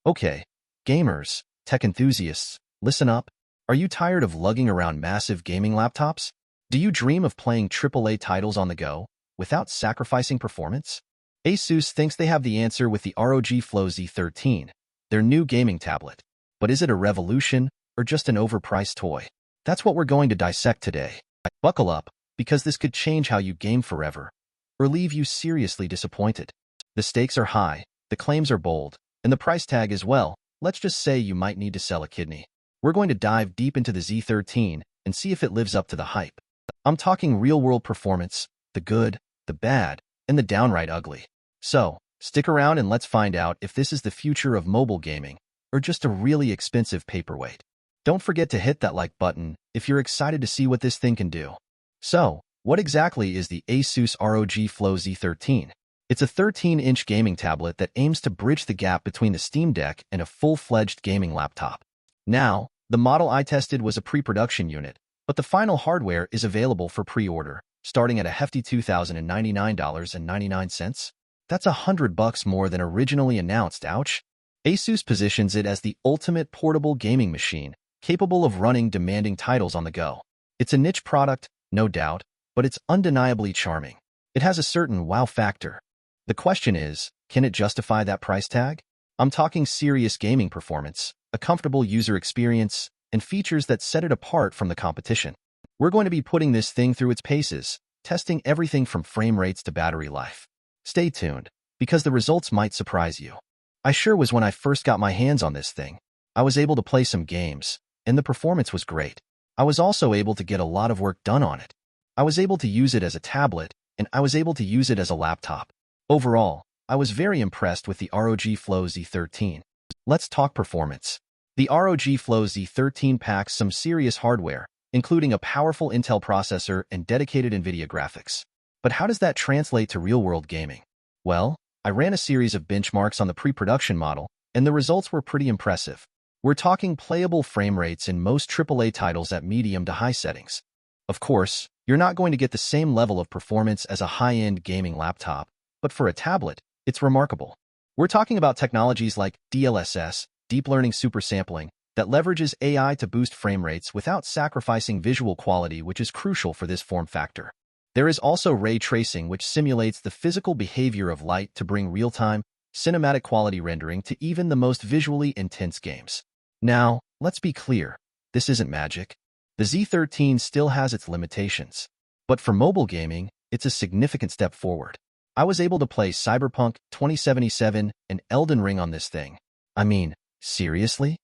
Okay, gamers, tech enthusiasts, listen up. Are you tired of lugging around massive gaming laptops? Do you dream of playing AAA titles on the go without sacrificing performance? Asus thinks they have the answer with the ROG Flow Z13, their new gaming tablet. But is it a revolution or just an overpriced toy? That's what we're going to dissect today. Buckle up, because this could change how you game forever or leave you seriously disappointed. The stakes are high, the claims are bold, and the price tag as well. Let's just say you might need to sell a kidney. We're going to dive deep into the Z13 and see if it lives up to the hype. I'm talking real-world performance, the good, the bad, and the downright ugly. So, stick around and let's find out if this is the future of mobile gaming or just a really expensive paperweight. Don't forget to hit that like button if you're excited to see what this thing can do. So, what exactly is the Asus ROG Flow Z13? It's a 13-inch gaming tablet that aims to bridge the gap between the Steam Deck and a full-fledged gaming laptop. Now, the model I tested was a pre-production unit, but the final hardware is available for pre-order, starting at a hefty $2,099.99. That's $100 more than originally announced, ouch! Asus positions it as the ultimate portable gaming machine, capable of running demanding titles on the go. It's a niche product, no doubt, but it's undeniably charming. It has a certain wow factor. The question is, can it justify that price tag? I'm talking serious gaming performance, a comfortable user experience, and features that set it apart from the competition. We're going to be putting this thing through its paces, testing everything from frame rates to battery life. Stay tuned, because the results might surprise you. I sure was when I first got my hands on this thing. I was able to play some games, and the performance was great. I was also able to get a lot of work done on it. I was able to use it as a tablet, and I was able to use it as a laptop. Overall, I was very impressed with the ROG Flow Z13. Let's talk performance. The ROG Flow Z13 packs some serious hardware, including a powerful Intel processor and dedicated NVIDIA graphics. But how does that translate to real-world gaming? Well, I ran a series of benchmarks on the pre-production model, and the results were pretty impressive. We're talking playable frame rates in most AAA titles at medium to high settings. Of course, you're not going to get the same level of performance as a high-end gaming laptop, but for a tablet, it's remarkable. We're talking about technologies like DLSS, deep learning supersampling, that leverages AI to boost frame rates without sacrificing visual quality, which is crucial for this form factor. There is also ray tracing, which simulates the physical behavior of light to bring real-time, cinematic quality rendering to even the most visually intense games. Now, let's be clear, this isn't magic. The Z13 still has its limitations. But for mobile gaming, it's a significant step forward. I was able to play Cyberpunk 2077 and Elden Ring on this thing. I mean, seriously?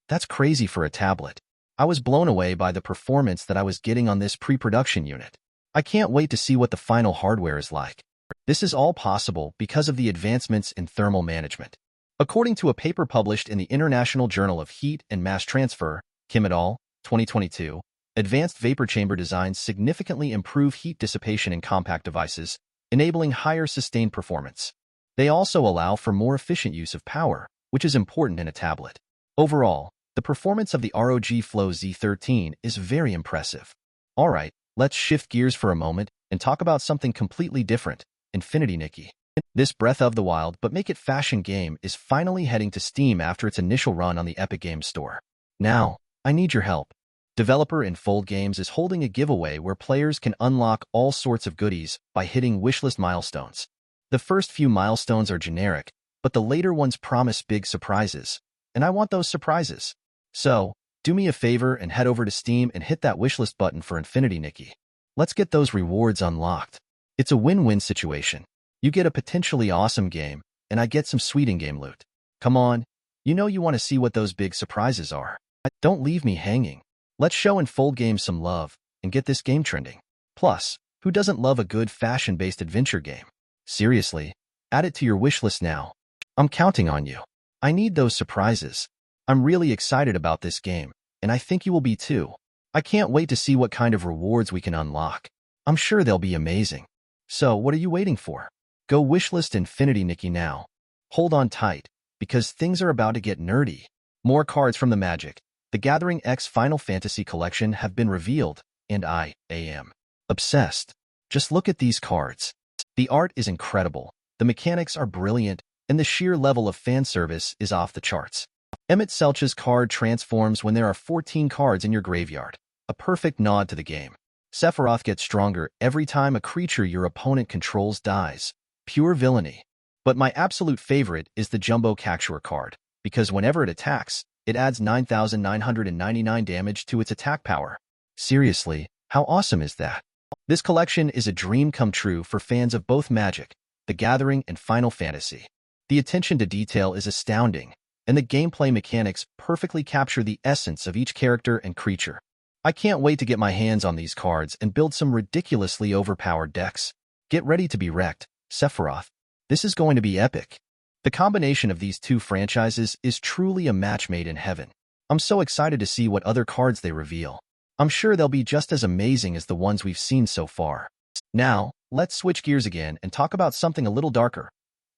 That's crazy for a tablet. I was blown away by the performance that I was getting on this pre-production unit. I can't wait to see what the final hardware is like. This is all possible because of the advancements in thermal management. According to a paper published in the International Journal of Heat and Mass Transfer, Kim et al., 2022, advanced vapor chamber designs significantly improve heat dissipation in compact devices, enabling higher sustained performance. They also allow for more efficient use of power, which is important in a tablet. Overall, the performance of the ROG Flow Z13 is very impressive. Alright, let's shift gears for a moment and talk about something completely different, Infinity Nikki. This Breath of the Wild but make it fashion game is finally heading to Steam after its initial run on the Epic Games Store. Now, I need your help. Developer Enfold Games is holding a giveaway where players can unlock all sorts of goodies by hitting wishlist milestones. The first few milestones are generic, but the later ones promise big surprises, and I want those surprises. So, do me a favor and head over to Steam and hit that wishlist button for Infinity Nikki. Let's get those rewards unlocked. It's a win-win situation. You get a potentially awesome game, and I get some sweet in-game loot. Come on, you know you want to see what those big surprises are. Don't leave me hanging. Let's show Enfold Games some love and get this game trending. Plus, who doesn't love a good fashion-based adventure game? Seriously, add it to your wishlist now. I'm counting on you. I need those surprises. I'm really excited about this game, and I think you will be too. I can't wait to see what kind of rewards we can unlock. I'm sure they'll be amazing. So, what are you waiting for? Go wishlist Infinity Nikki now. Hold on tight, because things are about to get nerdy. More cards from the Magic: The Gathering X Final Fantasy Collection have been revealed, and I am obsessed. Just look at these cards. The art is incredible, the mechanics are brilliant, and the sheer level of fan service is off the charts. Emmett Selch's card transforms when there are 14 cards in your graveyard, a perfect nod to the game. Sephiroth gets stronger every time a creature your opponent controls dies. Pure villainy. But my absolute favorite is the Jumbo Kaksure card, because whenever it attacks, it adds 9,999 damage to its attack power. Seriously, how awesome is that? This collection is a dream come true for fans of both Magic, The Gathering, and Final Fantasy. The attention to detail is astounding, and the gameplay mechanics perfectly capture the essence of each character and creature. I can't wait to get my hands on these cards and build some ridiculously overpowered decks. Get ready to be wrecked, Sephiroth. This is going to be epic. The combination of these two franchises is truly a match made in heaven. I'm so excited to see what other cards they reveal. I'm sure they'll be just as amazing as the ones we've seen so far. Now, let's switch gears again and talk about something a little darker.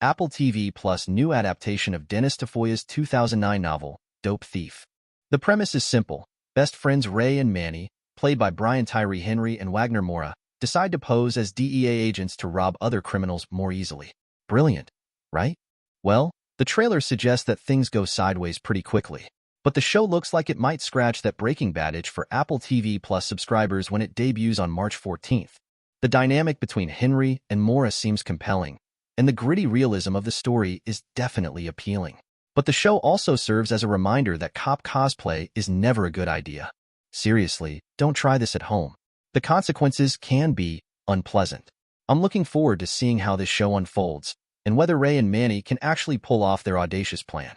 Apple TV Plus' new adaptation of Dennis Tafoya's 2009 novel, Dope Thief. The premise is simple. Best friends Ray and Manny, played by Brian Tyree Henry and Wagner Moura, decide to pose as DEA agents to rob other criminals more easily. Brilliant, right? Well, the trailer suggests that things go sideways pretty quickly. But the show looks like it might scratch that Breaking Bad itch for Apple TV Plus subscribers when it debuts on March 14th. The dynamic between Henry and Moura seems compelling, and the gritty realism of the story is definitely appealing. But the show also serves as a reminder that cop cosplay is never a good idea. Seriously, don't try this at home. The consequences can be unpleasant. I'm looking forward to seeing how this show unfolds, and whether Ray and Manny can actually pull off their audacious plan.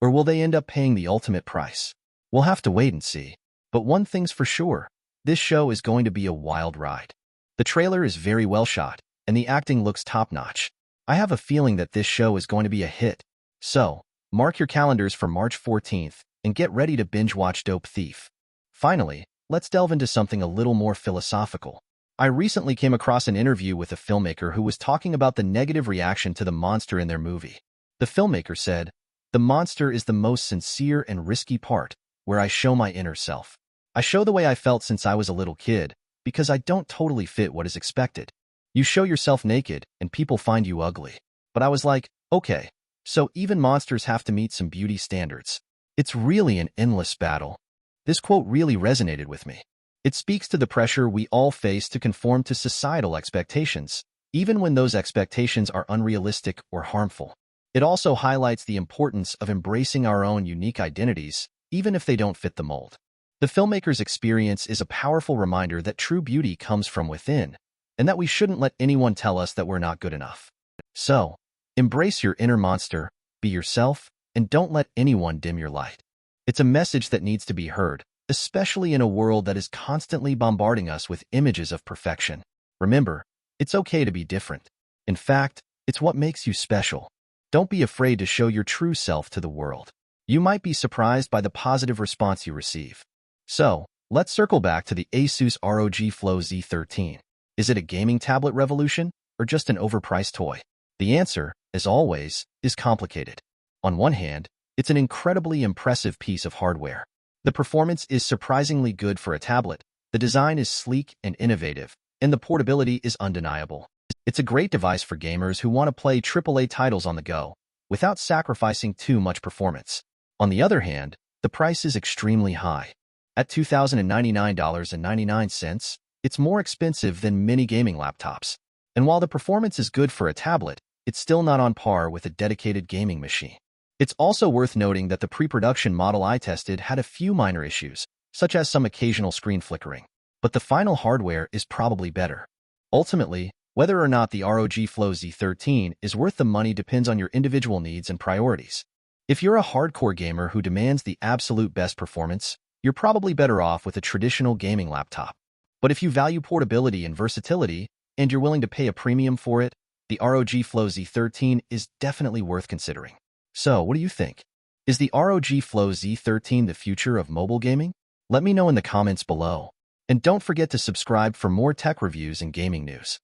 Or will they end up paying the ultimate price? We'll have to wait and see. But one thing's for sure, this show is going to be a wild ride. The trailer is very well shot, and the acting looks top-notch. I have a feeling that this show is going to be a hit. So, mark your calendars for March 14th, and get ready to binge-watch Dope Thief. Finally, let's delve into something a little more philosophical. I recently came across an interview with a filmmaker who was talking about the negative reaction to the monster in their movie. The filmmaker said, "The monster is the most sincere and risky part, where I show my inner self. I show the way I felt since I was a little kid, because I don't totally fit what is expected. You show yourself naked, and people find you ugly." But I was like, okay, so even monsters have to meet some beauty standards. It's really an endless battle. This quote really resonated with me. It speaks to the pressure we all face to conform to societal expectations, even when those expectations are unrealistic or harmful. It also highlights the importance of embracing our own unique identities, even if they don't fit the mold. The filmmaker's experience is a powerful reminder that true beauty comes from within, and that we shouldn't let anyone tell us that we're not good enough. So, embrace your inner monster, be yourself, and don't let anyone dim your light. It's a message that needs to be heard, especially in a world that is constantly bombarding us with images of perfection. Remember, it's okay to be different. In fact, it's what makes you special. Don't be afraid to show your true self to the world. You might be surprised by the positive response you receive. So, let's circle back to the Asus ROG Flow Z13. Is it a gaming tablet revolution, or just an overpriced toy? The answer, as always, is complicated. On one hand, it's an incredibly impressive piece of hardware. The performance is surprisingly good for a tablet, the design is sleek and innovative, and the portability is undeniable. It's a great device for gamers who want to play AAA titles on the go, without sacrificing too much performance. On the other hand, the price is extremely high. At $2,099.99, it's more expensive than many gaming laptops. And while the performance is good for a tablet, it's still not on par with a dedicated gaming machine. It's also worth noting that the pre-production model I tested had a few minor issues, such as some occasional screen flickering. But the final hardware is probably better. Ultimately, whether or not the ROG Flow Z13 is worth the money depends on your individual needs and priorities. If you're a hardcore gamer who demands the absolute best performance, you're probably better off with a traditional gaming laptop. But if you value portability and versatility, and you're willing to pay a premium for it, the ROG Flow Z13 is definitely worth considering. So, what do you think? Is the ROG Flow Z13 the future of mobile gaming? Let me know in the comments below. And don't forget to subscribe for more tech reviews and gaming news.